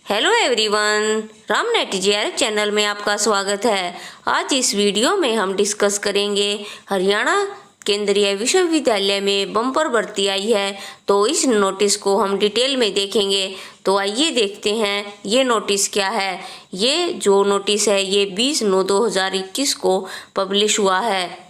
Hello everyone, Ram net जी channel में आपका स्वागत है। आज इस वीडियो में हम डिस्कस करेंगे हरियाणा केंद्रीय विश्वविद्यालय में बम्पर भर्ती आई है, तो इस नोटिस को हम डिटेल में देखेंगे। तो आइए देखते हैं ये नोटिस क्या है। ये जो नोटिस है ये 20/9/2021 को पब्लिश हुआ है।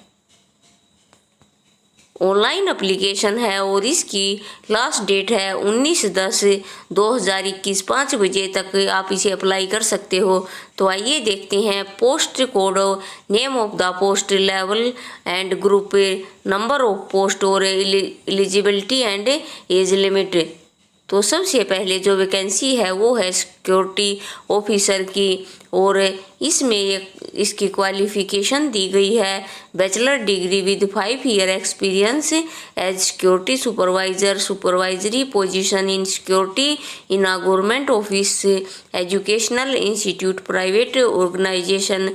ऑनलाइन एप्लीकेशन है और इसकी लास्ट डेट है 19/10/2021 5 बजे तक आप इसे अप्लाई कर सकते हो। तो आइए देखते हैं post code, name of the post, level and group, number of post और एलिजिबिलिटी एंड एज लिमिट। तो सबसे पहले जो वैकेंसी है वो है सिक्योरिटी ऑफिसर की, और इसमें इसकी क्वालिफिकेशन दी गई है bachelor degree with 5 year experience as security supervisor, supervisory position in security in a government office, educational institute, private organisation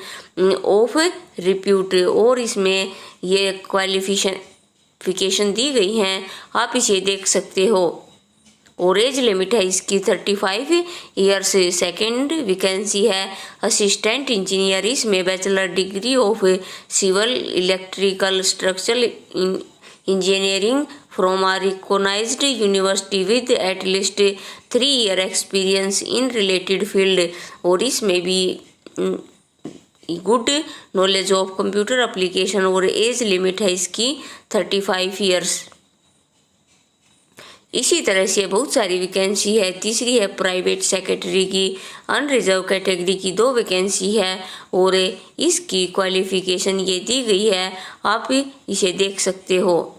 of repute. और इसमें ये क्वालिफिकेशन दी गई हैं, आप इसे देख सकते हो। और एज लिमिट है इसकी 35 ईयर्स। सेकेंड वैकेंसी है असिस्टेंट इंजीनियर, इसमें bachelor degree of civil electrical structural engineering from a recognised university with at least 3 year experience in related field. और इसमें भी good knowledge of computer application. और age limit है इसकी 35 years. इसी तरह से बहुत सारी वैकेंसी है। तीसरी है प्राइवेट सेक्रेटरी की, अनरिजर्व कैटेगरी की 2 वैकेंसी है और इसकी क्वालिफिकेशन ये दी गई है, आप इसे देख सकते हो।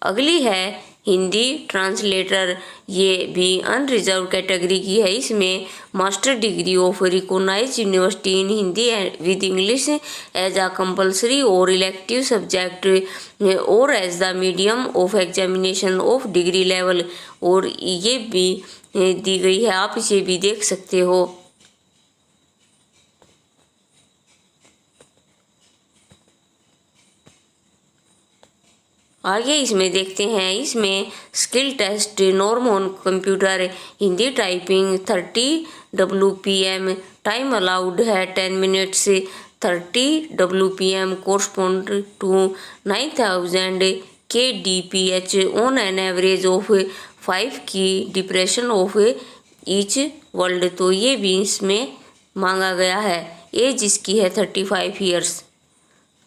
अगली है हिंदी ट्रांसलेटर, ये भी अनरिजर्व कैटेगरी की है। इसमें master degree of recognised university in Hindi with English as a compulsory और इलेक्टिव सब्जेक्ट और as the medium of examination of degree level. और ये भी दी गई है, आप इसे भी देख सकते हो। आगे इसमें देखते हैं, इसमें skill test, norm on computer, Hindi typing 30 WPM, time allowed है 10 minutes, 30 WPM correspond to 9000 kDPH on an average of 5 की डिप्रेशन ऑफ ईच वर्ल्ड। तो ये भी इसमें मांगा गया है। एज इसकी है 35 ईयर्स।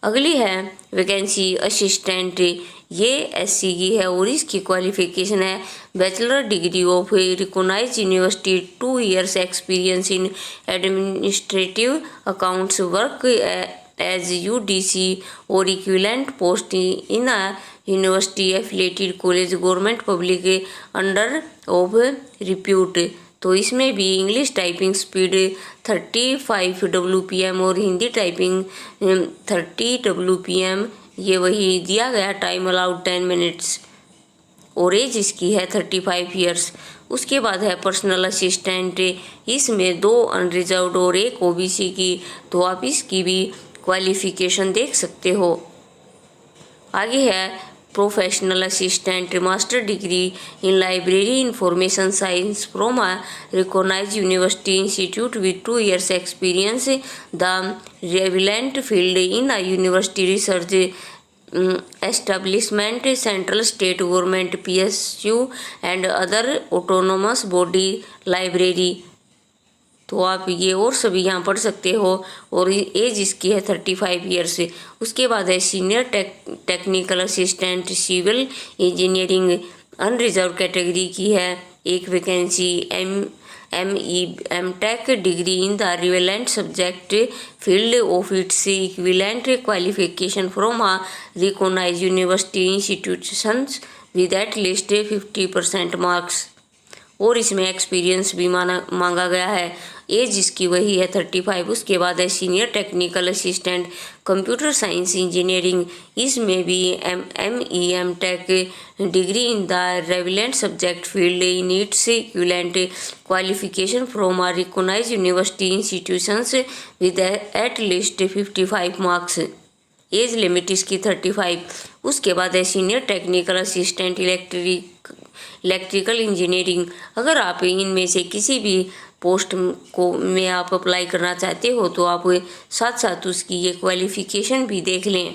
अगली है वैकेंसी असिस्टेंट, ये SC की है और इसकी क्वालिफिकेशन है bachelor degree of recognised university, 2 years experience in administrative accounts, work as UDC और equivalent post in a university affiliated college government public under of repute. तो इसमें भी इंग्लिश टाइपिंग स्पीड 35 WPM और हिंदी टाइपिंग 30 WPM, ये वही दिया गया। Time allowed 10 minutes और एज इसकी है 35 ईयर्स। उसके बाद है पर्सनल असिस्टेंट, इसमें 2 अनरिजर्व्ड और 1 OBC की, तो आप इसकी भी क्वालिफिकेशन देख सकते हो। आगे है professional assistant, master degree in library information science from a recognised university institute with 2 years experience the relevant field in a university research establishment, central state government PSU and other autonomous body library. तो आप ये और सभी यहाँ पढ़ सकते हो। और एज इसकी है 35 ईयर्स। उसके बाद है senior technical assistant, civil engineering, unreserve category की है। 1 vacancy, ME MTech degree in the relevant subject field of its equivalent qualification from a recognised university institutions with at least 50% marks. और इसमें experience भी मांगा गया है। एज इसकी वही है 35। उसके बाद है senior technical assistant computer science engineering, इसमें भी ME MTech degree in the relevant subject field in its equivalent qualification from a recognised university institutions with at least 55 marks. Age limit इसकी 35। उसके बाद है senior technical assistant electrical engineering. अगर आप इनमें से किसी भी पोस्ट को में आप अप्लाई करना चाहते हो तो आप साथ साथ उसकी ये क्वालिफिकेशन भी देख लें।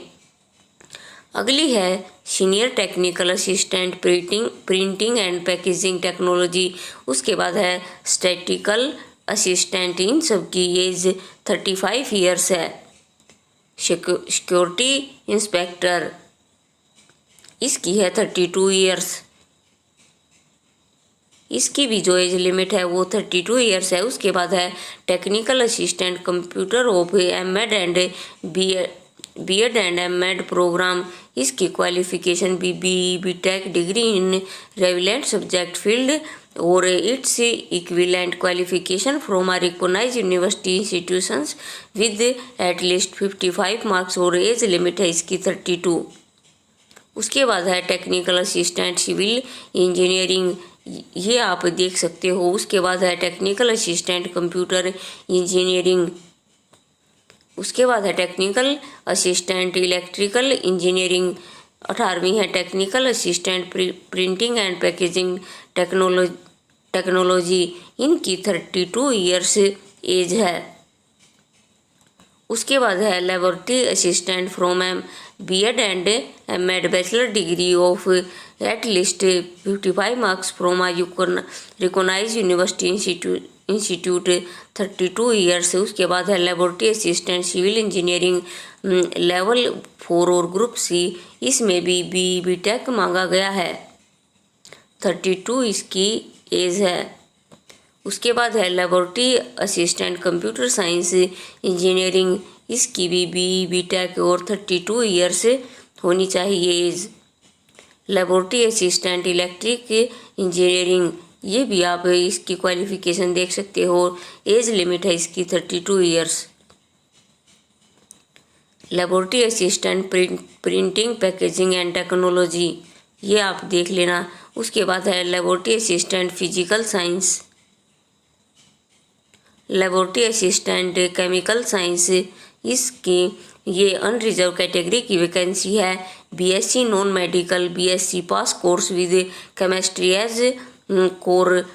अगली है senior technical assistant printing and packaging technology. उसके बाद है स्टैटिकल असिस्टेंट। इन सब की एज 35 ईयर्स है। सिक्योरिटी इंस्पेक्टर, इसकी है 32 ईयर्स। इसकी भी जो एज लिमिट है वो 32 ईयर्स है। उसके बाद है technical assistant computer of MEd and BEd and MEd programme. इसकी qualification BTech degree in relevant subject field और its equivalent qualification from a recognised university institutions with at least 55 marks और age limit है इसकी 32। उसके बाद है technical assistant civil engineering, ये आप देख सकते हो। उसके बाद है टेक्निकल असिस्टेंट कंप्यूटर इंजीनियरिंग। उसके बाद है टेक्निकल असिस्टेंट इलेक्ट्रिकल इंजीनियरिंग। 18वीं है technical assistant printing and packaging technology. इनकी 32 ईयर्स एज है। उसके बाद है laboratory assistant from BEd and MEd bachelor degree of at least 55 marks from a recognised university institute 32 years. उसके बाद है laboratory assistant civil engineering level 4 और group C. इसमें भी बीटेक मांगा गया है। 32 इसकी एज है। उसके बाद है laboratory assistant computer science engineering. इसकी भी बीटेक और 32 ईयर्स होनी चाहिए age. Laboratory assistant electric engineering, ये भी आप इसकी क्वालिफिकेशन देख सकते हो। एज लिमिट है इसकी 32 years. Laboratory assistant printing packaging and technology, ये आप देख लेना। उसके बाद है laboratory assistant physical science, laboratory assistant chemical science. इसकी ये अनरिजर्व कैटेगरी की वैकेंसी है। BSc non medical BSc pass course with chemistry as core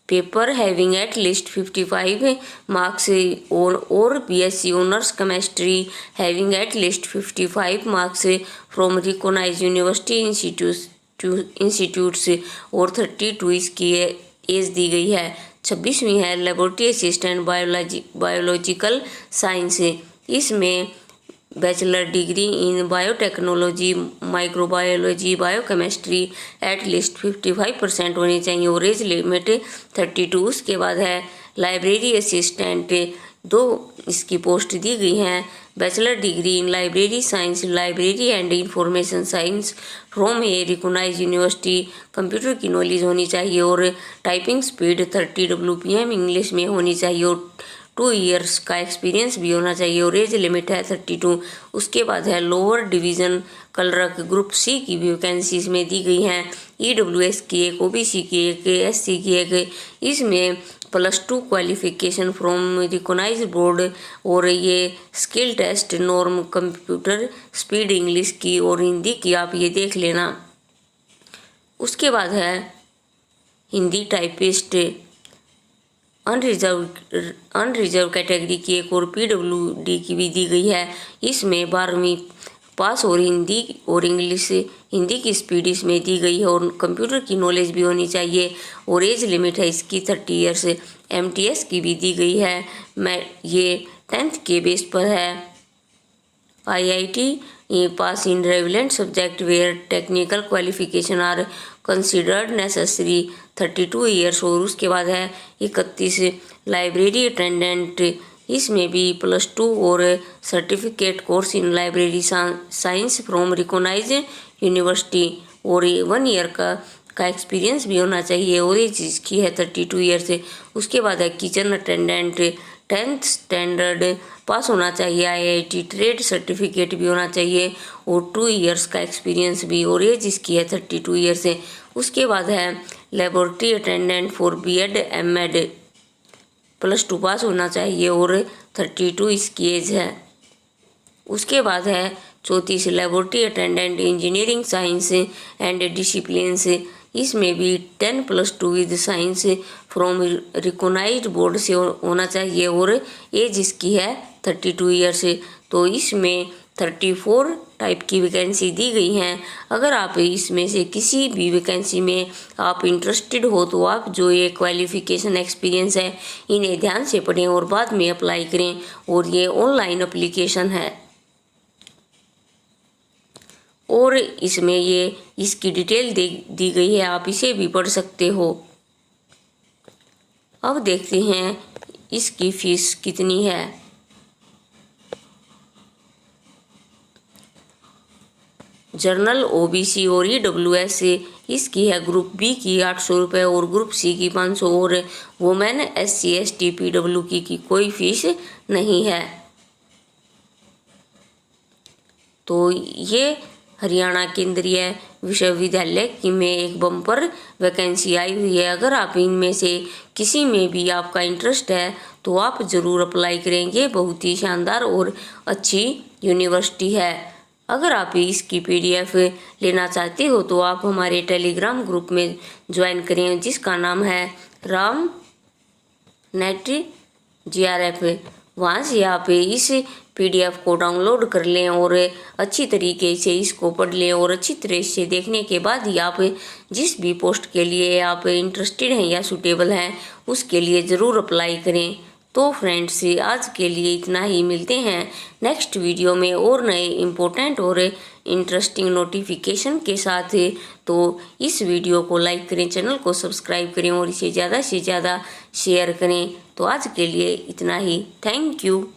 paper having at least 55 marks और BSc honours chemistry having at least 55 marks from recognised university institutes और 32 इसकी age दी गई है। 26वीं है लेबोरेटरी असिस्टेंट बायोलॉजिकल साइंस। इसमें bachelor degree इन biotechnology microbiology biochemistry eight least 55% होनी चाहिए और एज लिमिट 32। उसके बाद है लाइब्रेरी असिस्टेंट, 2 इसकी पोस्ट दी गई हैं। Bachelor degree in library science library and information science from a recognised university. Computer की नॉलेज होनी चाहिए और टाइपिंग स्पीड 30 WPM इंग्लिश में होनी चाहिए और 2 ईयर्स का एक्सपीरियंस भी होना चाहिए और एज लिमिट है 32। उसके बाद है lower division clerk group C की भी वैकेंसीज में दी गई हैं। EWS की एक, OBC की एक, SC की एक। इसमें +2 क्वालिफिकेशन फ्रॉम रिकॉग्नाइज्ड बोर्ड और ये skill test norm computer speed English की और हिंदी की आप ये देख लेना। उसके बाद है हिंदी टाइपिस्ट अनरिजर्व कैटेगरी की एक और PWD की भी दी गई है। इसमें 12वीं पास और हिंदी और इंग्लिश हिंदी की स्पीड इसमें दी गई है और कंप्यूटर की नॉलेज भी होनी चाहिए और एज लिमिट है इसकी 30 ईयर्स। MTS की भी दी गई है। मैं ये 10th के बेस पर है। IIT pass in relevant subject where technical qualification are considered necessary 32 years. और उसके बाद है 31 लाइब्रेरी अटेंडेंट। इसमें भी +2 और certificate course in library science from recognised university और 1 ईयर का एक्सपीरियंस भी होना चाहिए और ये चीज़ की है 32 ईयर से। उसके बाद है किचन अटेंडेंट 10th स्टैंडर्ड पास होना चाहिए। IIT ट्रेड सर्टिफिकेट भी होना चाहिए और 2 ईयर्स का एक्सपीरियंस भी और ये जिसकी है 32 ईयर से। उसके बाद है laboratory attendant for BEd MAd +2 पास होना चाहिए और 32 इसकी एज है। उसके बाद है 34 laboratory attendant engineering science and disciplines, इसमें भी 10+2 with science from recognised board से होना चाहिए और एज इसकी है 32 ईयर्स। तो इसमें 34 टाइप की वैकेंसी दी गई हैं। अगर आप इसमें से किसी भी वैकेंसी में आप इंटरेस्टेड हो तो आप जो ये क्वालिफिकेशन एक्सपीरियंस है इन्हें ध्यान से पढ़ें और बाद में अप्लाई करें। और ये ऑनलाइन एप्लीकेशन है और इसमें ये इसकी डिटेल दी गई है, आप इसे भी पढ़ सकते हो। अब देखते हैं इसकी फीस कितनी है। जनरल ओबीसी और ईडब्ल्यूएस इसकी है ग्रुप बी की 800 रुपये और ग्रुप सी की 500 और वुमेन SC ST PW की कोई फीस नहीं है। तो ये हरियाणा केंद्रीय विश्वविद्यालय की में एक बम्पर वैकेंसी आई हुई है। अगर आप इनमें से किसी में भी आपका इंटरेस्ट है तो आप ज़रूर अप्लाई करेंगे। बहुत ही शानदार और अच्छी यूनिवर्सिटी है। अगर आप इसकी PDF लेना चाहते हो तो आप हमारे टेलीग्राम ग्रुप में ज्वाइन करें जिसका नाम है राम नेट GRF। वहाँ से आप इस PDF को डाउनलोड कर लें और अच्छी तरीके से इसको पढ़ लें और अच्छी तरह से देखने के बाद ही आप जिस भी पोस्ट के लिए आप इंटरेस्टेड हैं या सूटेबल हैं उसके लिए ज़रूर अप्लाई करें। तो फ्रेंड्स आज के लिए इतना ही, मिलते हैं नेक्स्ट वीडियो में और नए इम्पोर्टेंट और इंटरेस्टिंग नोटिफिकेशन के साथ। तो इस वीडियो को लाइक करें, चैनल को सब्सक्राइब करें और इसे ज़्यादा से ज़्यादा शेयर करें। तो आज के लिए इतना ही, थैंक यू।